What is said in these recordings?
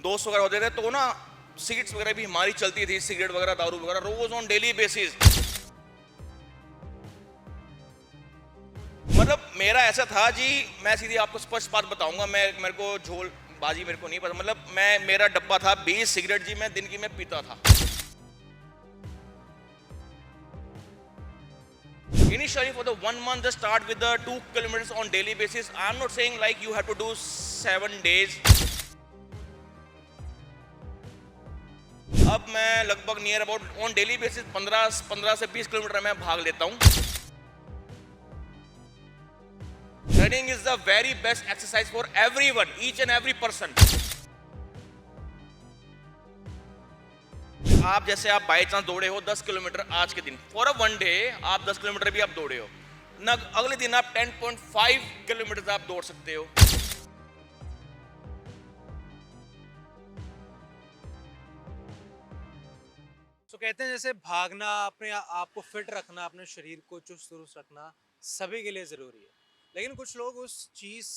दोस्त वगैरह होते थे तो ना सिगरेट्स वगैरह भी हमारी चलती थी, सिगरेट वगैरह दारू वगैरह रोज ऑन डेली बेसिस। मतलब मेरा ऐसा था जी, मैं सीधी आपको स्पष्ट बात बताऊंगा, मैं मेरे को झोल बाजी मेरे को नहीं पता। मतलब मैं मेरा डब्बा था 20 सिगरेट जी, मैं दिन की मैं पीता था। Initially for the 1 month just start with the 2 kilometers on daily basis. I'm not saying like you have to do 7 days. अब मैं लगभग near about on daily basis 15 से 20 किलोमीटर मैं भाग लेता हूँ। Running is the very best exercise for everyone, each and every person. आप जैसे आप बाई चांस दौड़े हो 10 किलोमीटर आज के दिन, फॉर अ वन डे आप 10 किलोमीटर भी आप दौड़े हो ना, अगले दिन आप 10.5 किलोमीटर आप दौड़ सकते हो। तो कहते हैं जैसे भागना, अपने आप को फिट रखना, अपने शरीर को चुस्त दुरुस्त रखना सभी के लिए ज़रूरी है। लेकिन कुछ लोग उस चीज़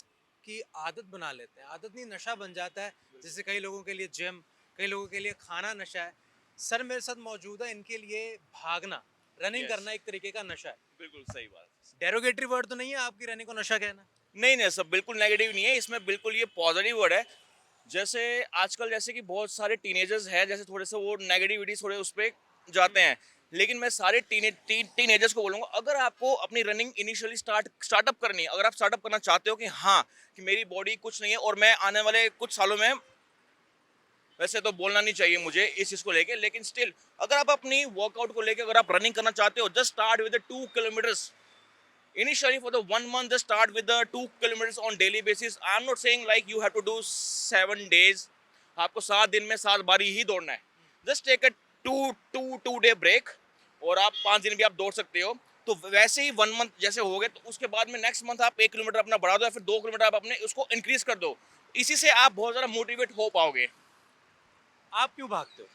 की आदत बना लेते हैं, आदत नहीं नशा बन जाता है। जैसे कई लोगों के लिए जिम, कई लोगों के लिए खाना नशा है। सर मेरे साथ मौजूद है, इनके लिए भागना, रनिंग यस, करना एक तरीके का नशा है। बिल्कुल सही बात। डेरोगेटरी वर्ड तो नहीं है आपकी रनिंग को नशा कहना? नहीं नहीं, सब बिल्कुल नेगेटिव नहीं है इसमें, बिल्कुल ये पॉजिटिव वर्ड है। जैसे आजकल जैसे कि बहुत सारे टीनेजर्स हैं, जैसे थोड़े से वो नेगेटिविटी थोड़े उस पर जाते हैं। लेकिन मैं सारे टीनेजर्स को बोलूंगा, अगर आपको अपनी रनिंग इनिशियली स्टार्टअप करनी है, अगर आप स्टार्टअप करना चाहते हो कि हाँ कि मेरी बॉडी कुछ नहीं है और मैं आने वाले कुछ सालों में, वैसे तो बोलना नहीं चाहिए मुझे इस चीज को लेके, लेकिन स्टिल अगर आप अपनी वर्कआउट को लेके अगर आप रनिंग करना चाहते हो, just start with 2 kilometres. Initially for the 1 month just start with the 2 kilometers on daily basis. I'm not saying like you have to do 7 days. आपको 7 दिन में 7 बारी ही दौड़ना है। Just take a two day break और आप 5 दिन भी आप दौड़ सकते हो। तो वैसे ही 1 मंथ जैसे हो गए, तो उसके बाद में नेक्स्ट मंथ आप 1 किलोमीटर अपना बढ़ा दो या फिर 2 किलोमीटर आप अपने उसको इंक्रीज कर दो। इसी से आप बहुत ज़्यादा मोटिवेट हो पाओगे। आप क्यों भागते हो?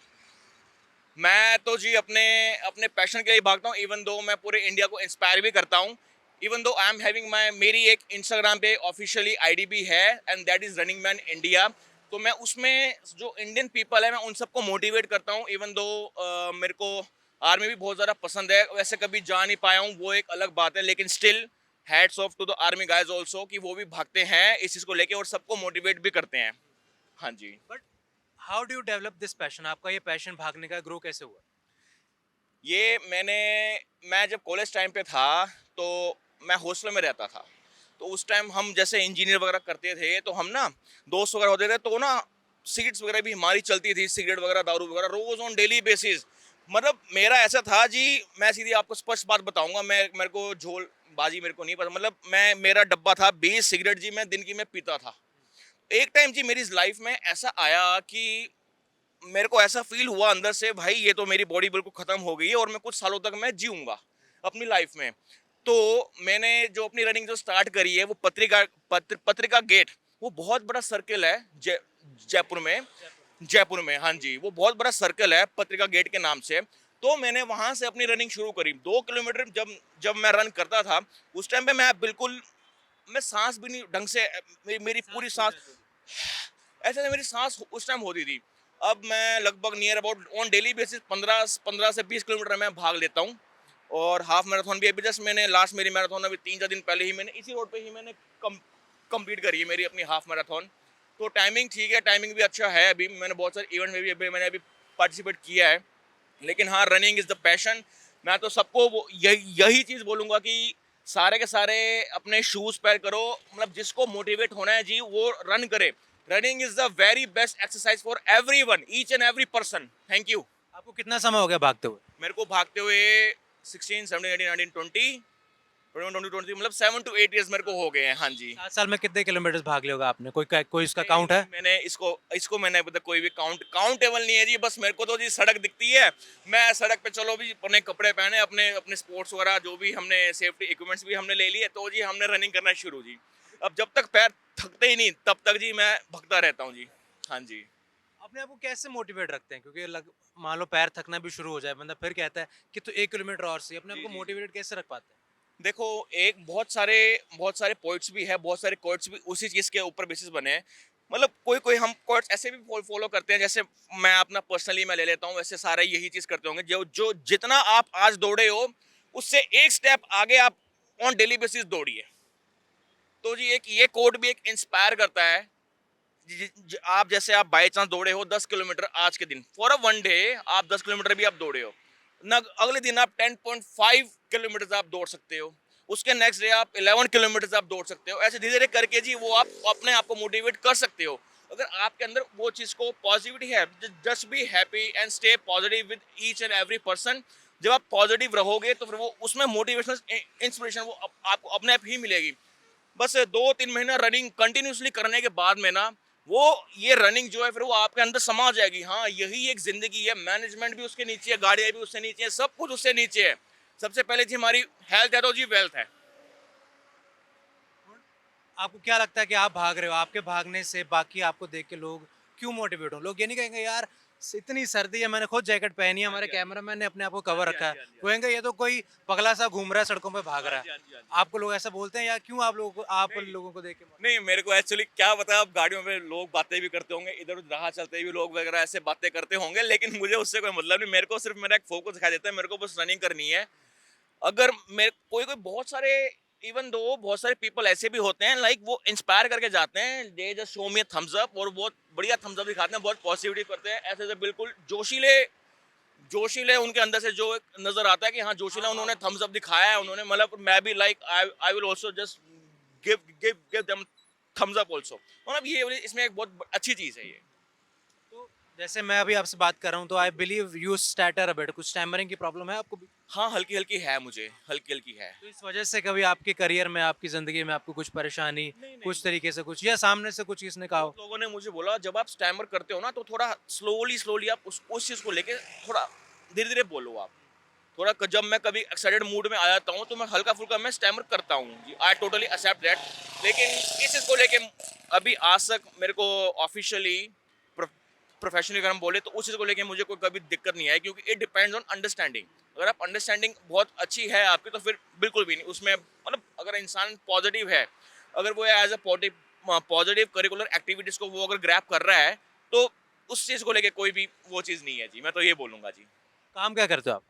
मैं तो जी अपने अपने पैशन के लिए भागता हूँ, इवन दो मैं पूरे इंडिया को इंस्पायर भी करता हूँ। Even though I am having my, मेरी एक इंस्टाग्राम पे ऑफिशियली आईडी भी है and that is running man India. तो मैं उसमें जो इंडियन पीपल है मैं उन सबको मोटिवेट करता हूँ। इवन दो मेरे को आर्मी भी बहुत ज़्यादा पसंद है, वैसे कभी जा नहीं पाया हूँ वो एक अलग बात है, लेकिन still hats off to the army guys also कि वो भी भागते हैं इस चीज़ को लेके और सबको मोटिवेट भी करते हैं। हाँ जी। But how do you develop this passion? आपका ये पैशन भागने का ग्रो कैसे हुआ? ये मैं जब कॉलेज टाइम पे था तो मैं हॉस्टल में रहता था। तो उस टाइम हम जैसे इंजीनियर वगैरह करते थे तो हम ना दोस्त वगैरह होते थे तो ना सिगरेट्स वगैरह भी हमारी चलती थी, सिगरेट वगैरह दारू वगैरह रोज ऑन डेली बेसिस। मतलब मेरा ऐसा था जी, मैं सीधी आपको स्पष्ट बात बताऊंगा, मैं मेरे को झोल बाजी मेरे को नहीं पता। मतलब मैं मेरा डब्बा था 20 सिगरेट जी, मैं दिन की मैं पीता था। एक टाइम जी मेरी लाइफ में ऐसा आया कि मेरे को ऐसा फील हुआ अंदर से, भाई ये तो मेरी बॉडी बिल्कुल खत्म हो गई है और मैं कुछ सालों तक मैं जीऊंगा अपनी लाइफ में। तो मैंने जो अपनी रनिंग जो स्टार्ट करी है वो पत्रिका गेट, वो बहुत बड़ा सर्कल है जयपुर में। जयपुर में, हाँ जी, वो बहुत बड़ा सर्कल है पत्रिका गेट के नाम से। तो मैंने वहां से अपनी रनिंग शुरू करी 2 किलोमीटर। जब जब मैं रन करता था उस टाइम पे मैं बिल्कुल, मैं सांस भी नहीं ढंग से, मेरी पूरी सांस फूल सांस जाती होगी। ऐसे मेरी सांस उस टाइम होती थी। अब मैं लगभग near about on daily basis 15 से 20 किलोमीटर मैं भाग लेता हूँ। और हाफ मैराथन भी अभी जस्ट मैंने लास्ट, मेरी मैराथन अभी 3-4 दिन पहले ही मैंने इसी रोड पे ही मैंने कंप्लीट करी है मेरी अपनी हाफ मैराथन। तो टाइमिंग ठीक है, टाइमिंग भी अच्छा है। अभी मैंने बहुत सारे इवेंट में भी अभी मैंने अभी पार्टिसिपेट किया है। लेकिन हाँ, रनिंग इज़ द पैशन। मैं तो सबको यही चीज़ बोलूँगा कि सारे के सारे अपने शूज़ पैर करो, मतलब जिसको मोटिवेट होना है जी वो रन करे। Running is the very best exercise for everyone, each and every person. Thank you. आपको कितना समय हो गया भागते हुए? मेरे को भागते हुए 16, 17, 18, 19, 20, 21, 22, 23, मतलब 7 to 8 years मेरे को हो गए हैं। हाँ जी। 7 साल में कितने किलोमीटर भाग लिया होगा आपने? कोई इसका नहीं नहीं काउंट नहीं, है? मैंने इसको इसको मैंने अभी तक कोई भी काउंटेबल नहीं है जी। बस मेरे को तो जी सड़क दिखती है, मैं सड़क पे चलो भी, अपने कपड़े पहने, अपने अपने स्पोर्ट्स वगैरह जो भी हमने सेफ्टी इक्विपमेंट्स भी हमने ले लिए, तो जी हमने रनिंग करना शुरू जी। अब जब तक पैर थकते ही नहीं तब तक जी मैं भगता रहता हूँ जी। हाँ जी। अपने आप को कैसे मोटिवेट रखते हैं? क्योंकि मान लो पैर थकना भी शुरू हो जाए, बंदा फिर कहता है कि तो 1 किलोमीटर और सही। अपने आप जी को जी जी। मोटिवेटेड कैसे रख पाते हैं? देखो, एक बहुत सारे पॉइंट्स भी है, बहुत सारे कोट्स भी उसी चीज़ के ऊपर बेसिस बने हैं। मतलब कोई कोई हम कोट्स ऐसे भी फॉलो करते हैं, जैसे मैं अपना पर्सनली मैं ले लेता हूँ, वैसे सारे यही चीज करते होंगे, जो जो जितना आप आज दौड़े हो उससे एक स्टेप आगे आप ऑन डेली बेसिस दौड़िए। तो जी एक ये कोड भी एक इंस्पायर करता है। आप जैसे आप बाई चांस दौड़े हो 10 किलोमीटर आज के दिन, फॉर अ वन डे आप 10 किलोमीटर भी आप दौड़े हो ना, अगले दिन आप 10.5 किलोमीटर आप दौड़ सकते हो, उसके नेक्स्ट डे आप 11 किलोमीटर आप दौड़ सकते हो। ऐसे धीरे धीरे करके जी वो आप अपने आप को मोटिवेट कर सकते हो। अगर आपके अंदर वो चीज को पॉजिटिविटी है, just be happy and stay positive with each and every person. जब आप पॉजिटिव रहोगे तो फिर वो उसमें मोटिवेशनल इंस्पिरेशन वो आपको अपने आप ही मिलेगी। बस 2-3 महीना रनिंग कंटिन्यूसली करने के बाद में ना वो ये रनिंग जो है फिर वो आपके अंदर समा जाएगी। हाँ, यही एक जिंदगी है, मैनेजमेंट भी उसके नीचे है, गाड़ियां भी उससे नीचे है, सब कुछ उससे नीचे है। सबसे पहले जी हमारी हेल्थ है तो जी वेल्थ है। आपको क्या लगता है कि आप भाग रहे हो, आपके भागने से बाकी आपको देख के लोग क्यों मोटिवेट हो? लोग ये नहीं कहेंगे यार इतनी सर्दी है, मैंने खुद जैकेट पहनी है, हाँ हमारे जी, हाँ जी। कैमरामैन ने अपने आप को कवर हाँ जी, रखा हाँ है, जी, हाँ जी, वो हाँ जी। कहेंगे ये तो कोई पगला सा घूम रहा है सड़कों पे भाग हाँ रहा है। जी, हाँ जी, हाँ जी। आपको लोग ऐसा बोलते हैं या क्यों आप लोगों को आप नहीं, लोगों को देख के नहीं मेरे को एक्चुअली क्या पता, अब गाड़ियों में लोग बातें भी करते होंगे, इधर उधर राह चलते भी लोग वगैरह ऐसे बातें करते होंगे, लेकिन मुझे उससे कोई मतलब नहीं। मेरे को सिर्फ मेरा एक फोकस दिखाई देता है, मेरे को बस रनिंग करनी है। अगर मेरे कोई कोई बहुत सारे, इवन दो बहुत सारे पीपल ऐसे भी होते हैं लाइक वो इंस्पायर करके जाते हैं, they just show me thumbs up, और बहुत बढ़िया थम्स अप दिखाते हैं, बहुत पॉजिटिविटी करते हैं, ऐसे ऐसे बिल्कुल जोशीले जोशीले उनके अंदर से जो एक नजर आता है कि हाँ जोशीला उन्होंने थम्स अप दिखाया है उन्होंने, मतलब मैं भी like I will also just give give give them thumbs up also. मतलब ये इसमें एक बहुत अच्छी चीज है ये। तो जैसे मैं अभी आपसे बात कर रहा हूँ तो I believe you stutter a bit, कुछ स्टैमरिंग की प्रॉब्लम है आपको भी? हाँ, हल्की हल्की है, मुझे हल्की हल्की है। तो इस वजह से कभी आपके करियर में आपकी जिंदगी में आपको कुछ परेशानी, नहीं नहीं, कुछ तरीके से कुछ या सामने से कुछ किसने कहा बहुत हो? लोगों ने मुझे बोला जब आप स्टैमर करते हो ना तो थोड़ा स्लोली स्लोली आप उस चीज को लेके थोड़ा धीरे धीरे बोलो आप। थोड़ा जब मैं कभी एक्साइटेड मूड में आ जाता हूँ तो मैं हल्का फुल्का मैं स्टैमर करता हूँ, आई टोटली एक्सेप्ट दैट। लेकिन इस चीज को लेके अभी आज तक मेरे को ऑफिशियली प्रोफेशनली अगर हम बोले तो उस चीज को लेके मुझे कोई कभी दिक्कत नहीं आई, क्योंकि इट डिपेंड्स ऑन अंडरस्टैंडिंग। अगर आप अंडरस्टैंडिंग बहुत अच्छी है आपकी तो फिर बिल्कुल भी नहीं उसमें, मतलब अगर इंसान पॉजिटिव है, अगर वो as a positive curricular activities को वो अगर ग्रैप कर रहा है तो उस चीज को लेके कोई भी वो चीज नहीं है जी, मैं तो ये बोलूंगा जी। काम क्या करते हो आप?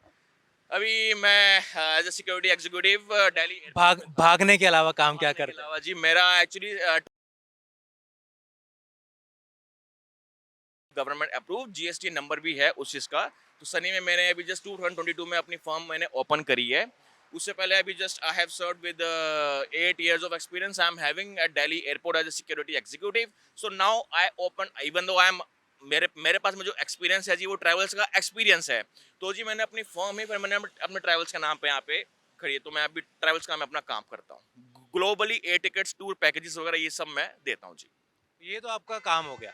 अभी मैं as a security executive Delhi airport में काम भागने के अलावा काम क्या भागने के करते हैं? अलावा जी मेरा actually government approve GST number भी है उस चीज़ का। तो सनी में मैंने अभी जस्ट 2022 में अपनी फर्म मैंने ओपन करी है। उससे पहले अभी just I have served with 8 years of experience I am having at Delhi airport as a security executive. So now I open even though I M, मेरे मेरे पास में जो एक्सपीरियंस है जी वो ट्रैवल्स का एक्सपीरियंस है। तो जी मैंने अपनी फर्म ही फिर मैंने अपने ट्रैवल्स के नाम पे यहाँ पे खड़ी है, तो मैं अभी ट्रैवल्स का मैं अपना काम करता हूँ। Globally air tickets tour packages वगैरह ये सब मैं देता हूँ जी। ये तो आपका काम हो गया।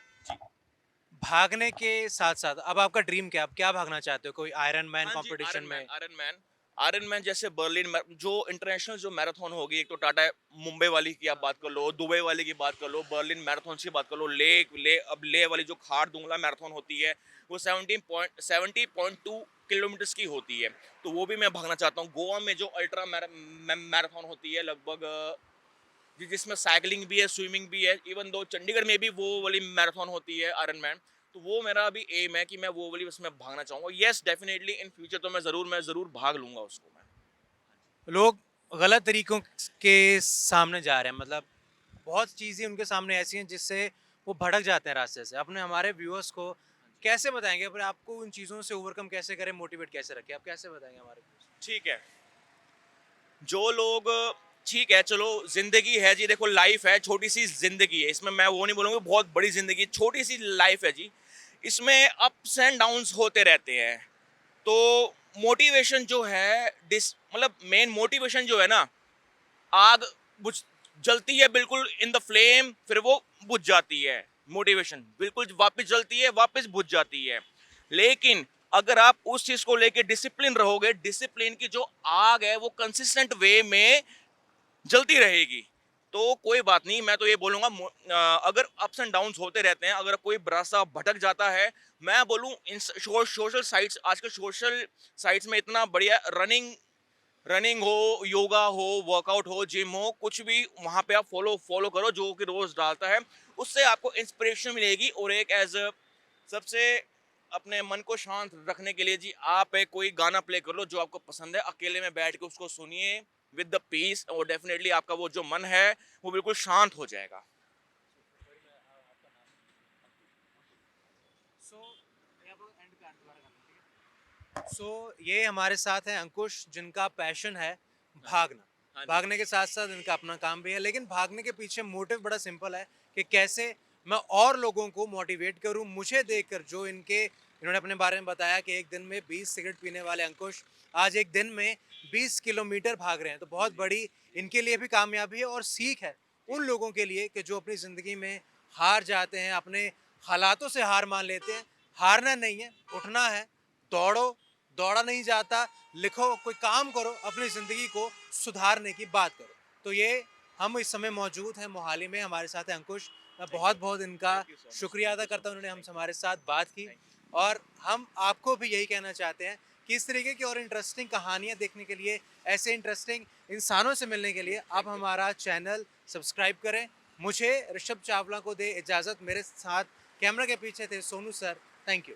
भागने के साथ साथ अब आपका ड्रीम क्या है? आप क्या भागना चाहते हो? कोई आयरन मैन हाँ जी, कंपटीशन आयरन मैन, में? आयरन मैन, आयरन मैन जैसे बर्लिन जो इंटरनेशनल जो मैराथन होगी, एक तो टाटा मुंबई वाली की आप बात कर लो, दुबई वाली की बात कर लो, बर्लिन मैराथन की बात कर लो, अब ले वाली जो खार दुंगला मैराथन होती है वो 70.2 किलोमीटर की होती है। तो वो भी मैं भागना चाहता हूँ। गोवा में जो अल्ट्रा मैराथन होती है लगभग जिसमें साइकिलिंग भी है, स्विमिंग भी है, इवन दो चंडीगढ़ में भी वो वाली मैराथन होती है आयरन मैन। तो वो मेरा भी एम है कि मैं वो वाली उसमें भागना चाहूंगा। यस डेफिनेटली इन फ्यूचर तो मैं जरूर भाग लूंगा उसको मैं। लोग गलत तरीकों के सामने जा रहे हैं, मतलब बहुत चीज़ें उनके सामने ऐसी हैं जिससे वो भटक जाते हैं रास्ते से। अपने हमारे व्यूअर्स को कैसे बताएंगे, पर आपको उन चीज़ों से ओवरकम कैसे करें, मोटिवेट कैसे रखें, आप कैसे बताएंगे हमारे viewers ठीक है, जो लोग, ठीक है चलो जिंदगी है जी, देखो लाइफ है, छोटी सी जिंदगी है, इसमें मैं वो नहीं बोलूंगा बहुत बड़ी जिंदगी, छोटी सी लाइफ है जी। इसमें अप्स एंड डाउन्स होते रहते हैं। तो मोटिवेशन जो है डिस मतलब मेन मोटिवेशन जो है ना, आग बुझ जलती है बिल्कुल इन द फ्लेम, फिर वो बुझ जाती है। मोटिवेशन बिल्कुल वापस जलती है, वापस बुझ जाती है। लेकिन अगर आप उस चीज को लेके डिसिप्लिन रहोगे, डिसिप्लिन की जो आग है वो कंसिस्टेंट वे में जलती रहेगी। तो कोई बात नहीं, मैं तो ये बोलूंगा अगर अप्स एंड डाउन्स होते रहते हैं, अगर कोई रास्ता भटक जाता है, मैं बोलूं इन सोशल साइट्स, आजकल सोशल साइट्स में इतना बढ़िया रनिंग रनिंग हो, योगा हो, वर्कआउट हो, जिम हो, कुछ भी वहाँ पे आप फॉलो फॉलो करो जो कि रोज डालता है। उससे आपको इंस्पिरेशन मिलेगी और एक एज सबसे अपने मन को शांत रखने के लिए जी आप एक कोई गाना प्ले कर लो जो आपको पसंद है, अकेले में बैठ के उसको सुनिए विद द पीस और डेफिनेटली आपका वो जो मन है वो बिल्कुल शांत हो जाएगा। सो ये हमारे साथ है अंकुश, जिनका पैशन है भागना। हाँ जी। भागने के साथ साथ इनका अपना काम भी है, लेकिन भागने के पीछे मोटिव बड़ा सिंपल है कि कैसे मैं और लोगों को मोटिवेट करूं। मुझे देखकर जो इन्होंने अपने बारे में बताया कि एक दिन में 20 सिगरेट पीने वाले अंकुश आज एक दिन में 20 किलोमीटर भाग रहे हैं, तो बहुत बड़ी इनके लिए भी कामयाबी है और सीख है उन लोगों के लिए कि जो अपनी ज़िंदगी में हार जाते हैं, अपने हालातों से हार मान लेते हैं। हारना नहीं है, उठना है, दौड़ो, दौड़ा नहीं जाता, लिखो, कोई काम करो, अपनी ज़िंदगी को सुधारने की बात करो। तो ये हम इस समय मौजूद हैं मोहाली में, हमारे साथ हैं अंकुश। मैं बहुत-बहुत इनका थैंक यू सो मच। शुक्रिया अदा करता हूँ, उन्होंने हमसे हमारे साथ बात की। थैंक और हम आपको भी यही कहना चाहते हैं कि इस तरीके की और इंटरेस्टिंग कहानियाँ देखने के लिए, ऐसे इंटरेस्टिंग इंसानों से मिलने के लिए आप हमारा चैनल सब्सक्राइब करें। मुझे ऋषभ चावला को दें इजाज़त, मेरे साथ कैमरा के पीछे थे सोनू सर। Thank you.